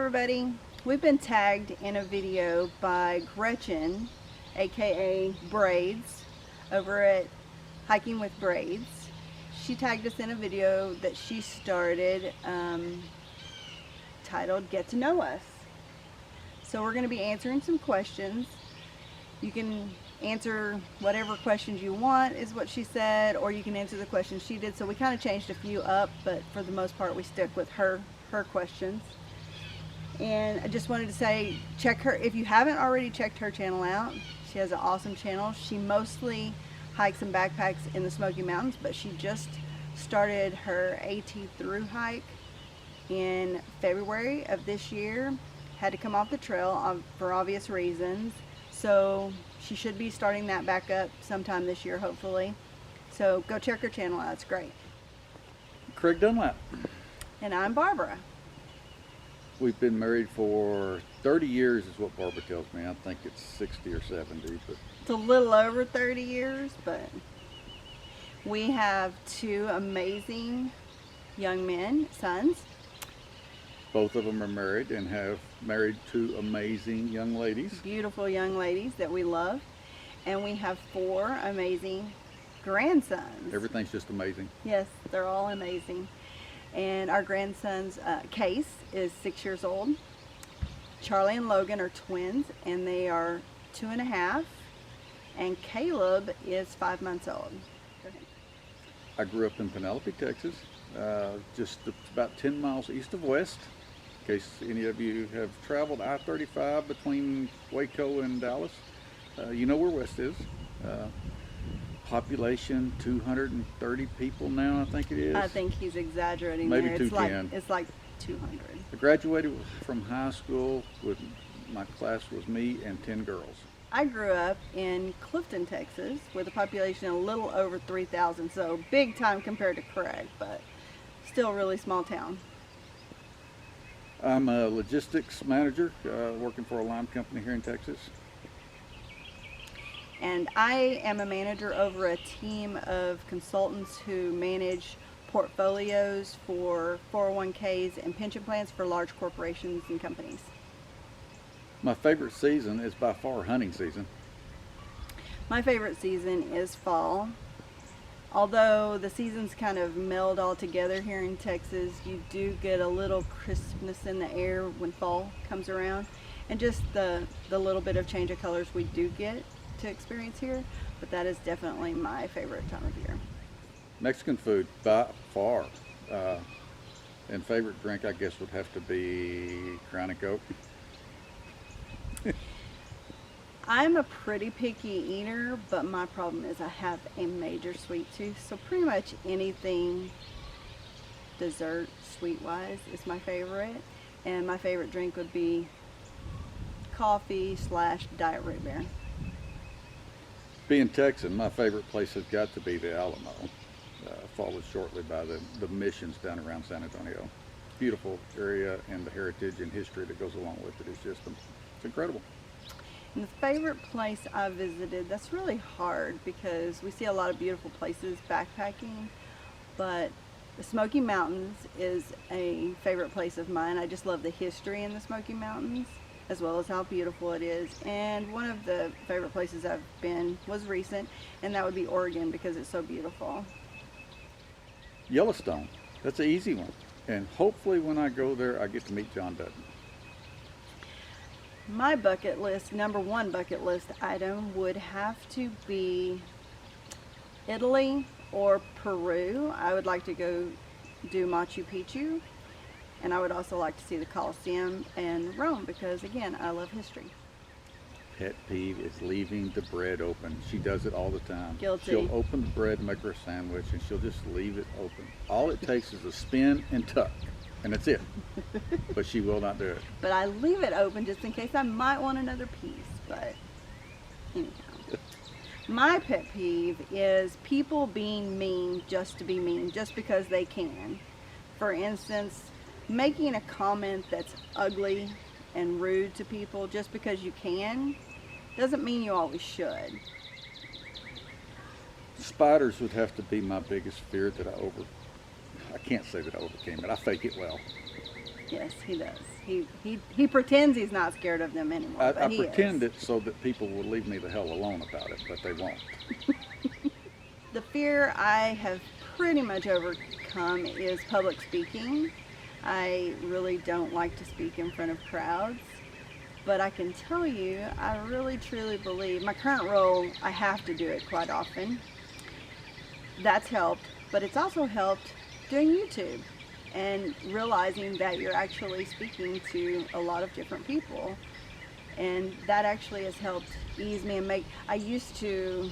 everybody. We've been tagged in a video by Gretchen, aka Braids, over at Hiking with Braids. She tagged us in a video that she started titled Get to Know Us. So we're going to be answering some questions. You can answer whatever questions you want, is what she said, or you can answer the questions she did. So we kind of changed a few up, but for the most part we stuck with her questions. And I just wanted to say, check her, if you haven't already checked her channel out. She has an awesome channel. She mostly hikes and backpacks in the Smoky Mountains, but she just started her AT through hike in February of this year. Had to come off the trail for obvious reasons. So she should be starting that back up sometime this year, hopefully. So go check her channel out, it's great. Craig Dunlap. And I'm Barbara. We've been married for 30 years is what Barbara tells me. I think it's 60 or 70, but it's a little over 30 years, but we have two amazing young men, sons. Both of them are married and have married two amazing young ladies. Beautiful young ladies that we love. And we have four amazing grandsons. Everything's just amazing. Yes, they're all amazing. And our grandsons, Case is 6 years old. Charlie and Logan are twins, and they are 2.5. And Caleb is 5 months old. Go ahead. I grew up in Penelope, Texas, just about 10 miles east of West. In case any of you have traveled I-35 between Waco and Dallas, you know where West is. Population 230 people now, I think it is. I think he's exaggerating. Maybe there. 210. It's like 200. I graduated from high school with, my class was me and 10 girls. I grew up in Clifton, Texas, with a population a little over 3,000, so big time compared to Craig, but still a really small town. I'm a logistics manager working for a lime company here in Texas. And I am a manager over a team of consultants who manage portfolios for 401ks and pension plans for large corporations and companies. My favorite season is by far hunting season. My favorite season is fall. Although the seasons kind of meld all together here in Texas, you do get a little crispness in the air when fall comes around. And just the little bit of change of colors we do get to experience here, but that is definitely my favorite time of year. Mexican food by far, and favorite drink I guess would have to be Crown and Coke. I'm a pretty picky eater, but my problem is I have a major sweet tooth, so pretty much anything dessert sweet wise is my favorite, and my favorite drink would be coffee / diet root beer. Being Texan, my favorite place has got to be the Alamo, followed shortly by the missions down around San Antonio. Beautiful area, and the heritage and history that goes along with it is just, it's incredible. And the favorite place I visited, that's really hard because we see a lot of beautiful places backpacking, but the Smoky Mountains is a favorite place of mine. I just love the history in the Smoky Mountains, as well as how beautiful it is. And one of the favorite places I've been was recent, and that would be Oregon because it's so beautiful. Yellowstone, that's an easy one. And hopefully when I go there, I get to meet John Dutton. My bucket list, number one bucket list item would have to be Italy or Peru. I would like to go do Machu Picchu. And I would also like to see the Colosseum and Rome because, again, I love history. Pet peeve is leaving the bread open. She does it all the time. Guilty. She'll open the bread and make her a sandwich, and she'll just leave it open. All it takes is a spin and tuck, and that's it. But she will not do it. But I leave it open just in case I might want another piece. But anyhow. My pet peeve is people being mean just to be mean, just because they can. For instance, making a comment that's ugly and rude to people just because you can doesn't mean you always should. Spiders would have to be my biggest fear that I can't say that I overcame it. I fake it well. Yes, he does. He pretends he's not scared of them anymore, I but he pretend is. it so that people will leave me the hell alone about it, but they won't. The fear I have pretty much overcome is public speaking. I really don't like to speak in front of crowds, but I can tell you, I really truly believe my current role, I have to do it quite often. That's helped, but it's also helped doing YouTube and realizing that you're actually speaking to a lot of different people. And that actually has helped ease me and I used to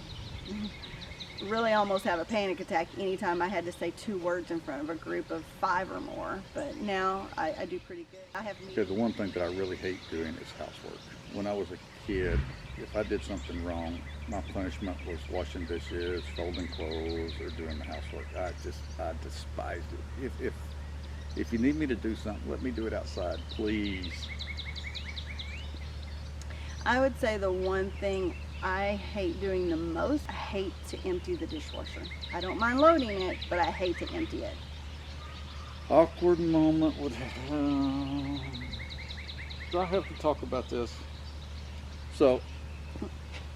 really almost have a panic attack anytime I had to say 2 words in front of a group of 5 or more. But now I do pretty good. I have Because the one thing that I really hate doing is housework. When I was a kid, if I did something wrong, my punishment was washing dishes, folding clothes, or doing the housework. I despised it. If you need me to do something, let me do it outside, please. I would say the one thing I hate doing the most, I hate to empty the dishwasher. I don't mind loading it, but I hate to empty it. Awkward moment would do I have to talk about this? So,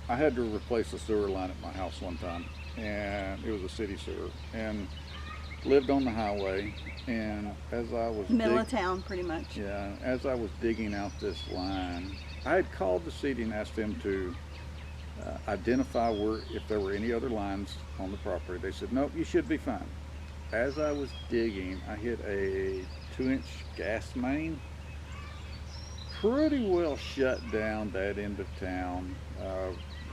I had to replace a sewer line at my house one time, and it was a city sewer, and lived on the highway, and as I was Middle of town, pretty much. Yeah, as I was digging out this line, I had called the city and asked them to identify if there were any other lines on the property. They said, nope, you should be fine. As I was digging, I hit a 2-inch gas main. Pretty well shut down that end of town,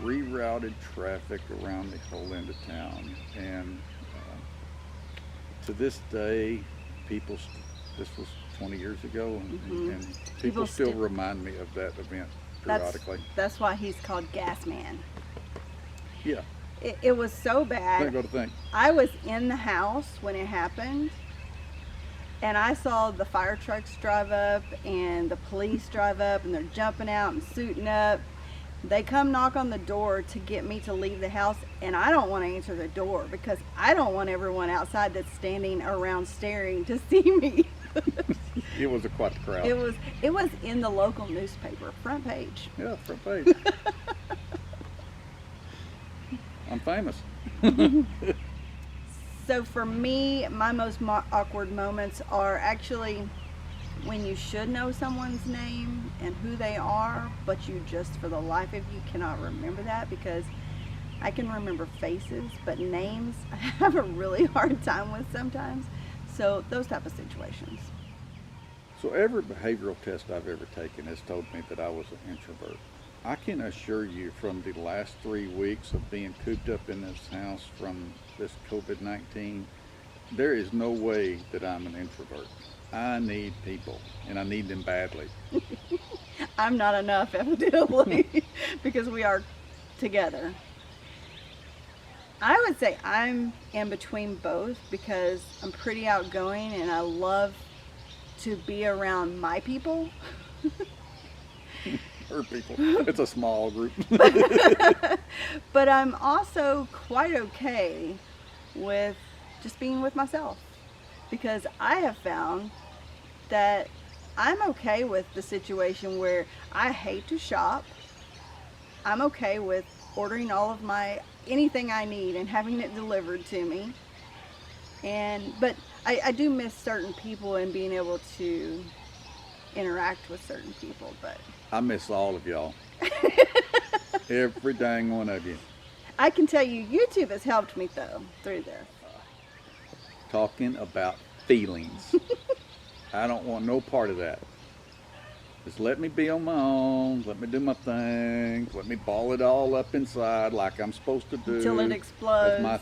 rerouted traffic around the whole end of town. And to this day, this was 20 years ago, and people still remind me of that event periodically. That's why he's called Gas Man. Yeah. It was so bad. Don't go to think. I was in the house when it happened, and I saw the fire trucks drive up and the police drive up, and they're jumping out and suiting up. They come knock on the door to get me to leave the house, and I don't want to answer the door because I don't want everyone outside that's standing around staring to see me. It was quite the crowd. It was in the local newspaper, front page. Yeah, front page. I'm famous. So for me, my most awkward moments are actually when you should know someone's name and who they are, but you just for the life of you cannot remember that, because I can remember faces, but names I have a really hard time with sometimes. So those type of situations. So every behavioral test I've ever taken has told me that I was an introvert. I can assure you from the last 3 weeks of being cooped up in this house from this COVID-19, there is no way that I'm an introvert. I need people, and I need them badly. I'm not enough, evidently, because we are together. I would say I'm in between both because I'm pretty outgoing and I love to be around my people. Her people. It's a small group. But I'm also quite okay with just being with myself, because I have found that I'm okay with the situation where I hate to shop. I'm okay with ordering all of anything I need and having it delivered to me. But I do miss certain people and being able to interact with certain people. But I miss all of y'all. Every dang one of you. I can tell you, YouTube has helped me though through there. Talking about feelings. I don't want no part of that. Just let me be on my own. Let me do my thing. Let me ball it all up inside like I'm supposed to do. Until it explodes. As my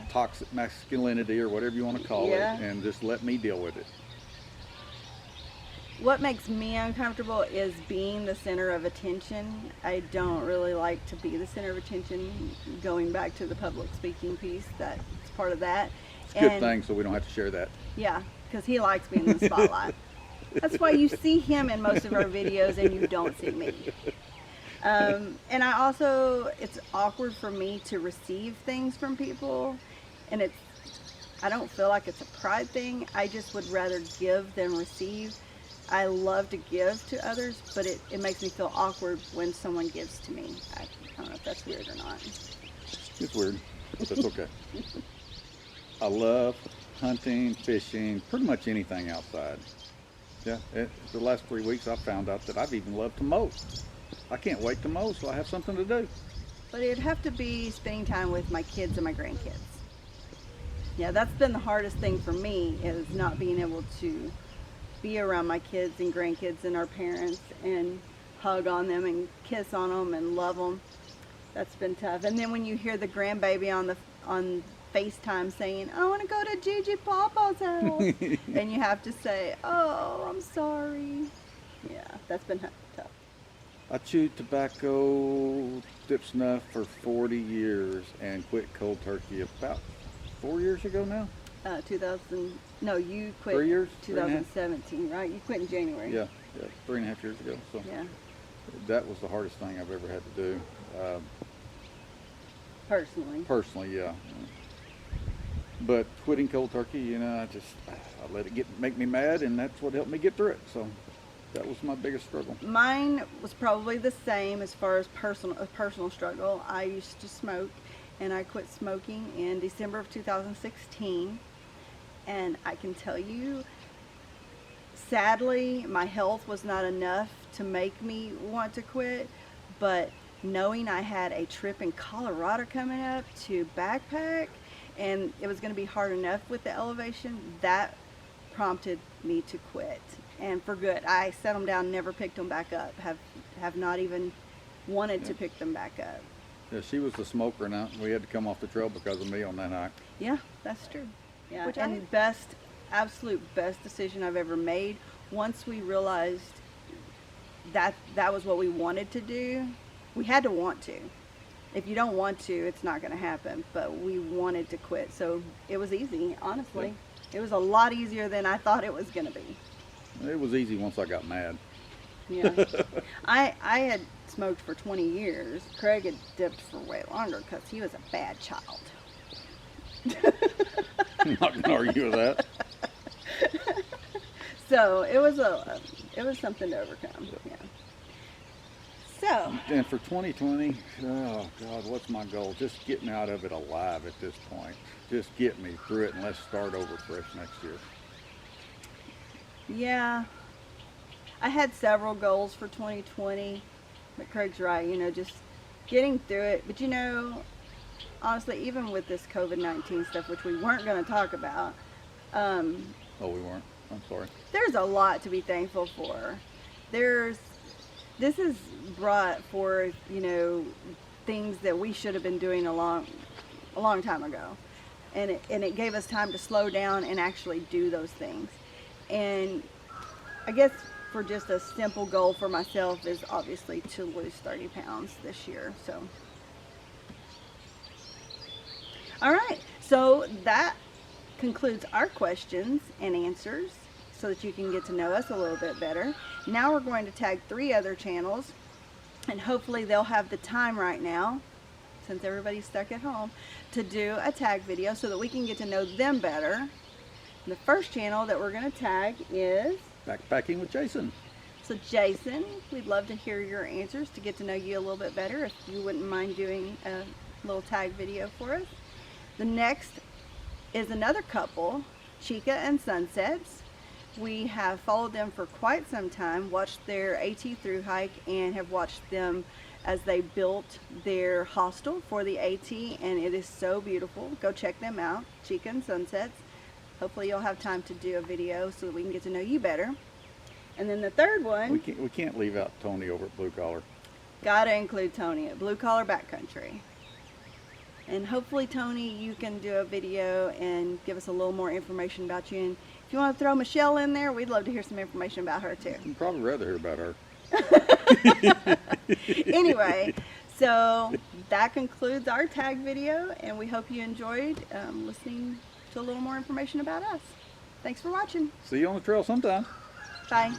toxic masculinity or whatever you want to call it. And just let me deal with it. What makes me uncomfortable is being the center of attention. I don't really like to be the center of attention. Going back to the public speaking piece, that's part of that. It's a good thing, so we don't have to share that. Yeah, because he likes being in the spotlight. That's why you see him in most of our videos and you don't see me. And it's awkward for me to receive things from people, and I don't feel like it's a pride thing. I just would rather give than receive. I love to give to others, but it makes me feel awkward when someone gives to me. I don't know if that's weird or not. It's weird, but that's okay. I love hunting, fishing, pretty much anything outside. Yeah, the last 3 weeks I found out that I've even loved to mow. I can't wait to mow, so I have something to do. But it'd have to be spending time with my kids and my grandkids. Yeah, that's been the hardest thing for me, is not being able to be around my kids and grandkids and our parents and hug on them and kiss on them and love them. That's been tough. And then when you hear the grandbaby on FaceTime saying, I want to go to Gigi Papa's house, and you have to say, oh, I'm sorry. Yeah, that's been tough. I chewed tobacco, dip snuff for 40 years and quit cold turkey about 4 years ago now. You quit 3 years? 2017, right? You quit in January. Yeah, 3.5 years ago. So yeah. That was the hardest thing I've ever had to do. Personally, yeah. But quitting cold turkey, I let it make me mad, and that's what helped me get through it. So that was my biggest struggle. Mine was probably the same as far as personal struggle. I used to smoke, and I quit smoking in December of 2016. And I can tell you, sadly, my health was not enough to make me want to quit, but knowing I had a trip in Colorado coming up to backpack, and it was going to be hard enough with the elevation, that prompted me to quit. And for good. I set them down, never picked them back up, have not even wanted to pick them back up. Yeah, she was the smoker, and we had to come off the trail because of me on that hike. Yeah, that's true. Yeah, Which and absolute best decision I've ever made. Once we realized that was what we wanted to do, we had to want to. If you don't want to, it's not going to happen. But we wanted to quit, so it was easy. Honestly, yeah. It was a lot easier than I thought it was going to be. It was easy once I got mad. Yeah, I had smoked for 20 years. Craig had dipped for way longer because he was a bad child. I'm not going to argue with that. So it was something to overcome. Yeah. So. And for 2020, oh God, what's my goal? Just get me out of it alive at this point. Just get me through it, and let's start over fresh next year. Yeah, I had several goals for 2020, but Craig's right, just getting through it. But honestly, even with this COVID-19 stuff, which we weren't going to talk about. Oh, we weren't? I'm sorry. There's a lot to be thankful for. This has brought forth, things that we should have been doing a long time ago. And it gave us time to slow down and actually do those things. And I guess for just a simple goal for myself is obviously to lose 30 pounds this year. So, all right. So that concludes our questions and answers so that you can get to know us a little bit better. Now we're going to tag 3 other channels, and hopefully they'll have the time right now, since everybody's stuck at home, to do a tag video so that we can get to know them better. The first channel that we're going to tag is Backpacking with Jason. So Jason, we'd love to hear your answers to get to know you a little bit better, if you wouldn't mind doing a little tag video for us. The next is another couple, Chica and Sunsets. We have followed them for quite some time, watched their AT through hike, and have watched them as they built their hostel for the AT, and it is so beautiful. Go check them out, Chica and Sunsets. Hopefully you'll have time to do a video so that we can get to know you better. And then the third one, we can't leave out Tony over at Bluecollar. Gotta include Tony at Bluecollar Backcountry. And hopefully, Tony, you can do a video and give us a little more information about you. And if you want to throw Michelle in there, we'd love to hear some information about her too. I'd probably rather hear about her. Anyway, so that concludes our tag video, and we hope you enjoyed listening to a little more information about us. Thanks for watching. See you on the trail sometime. Bye.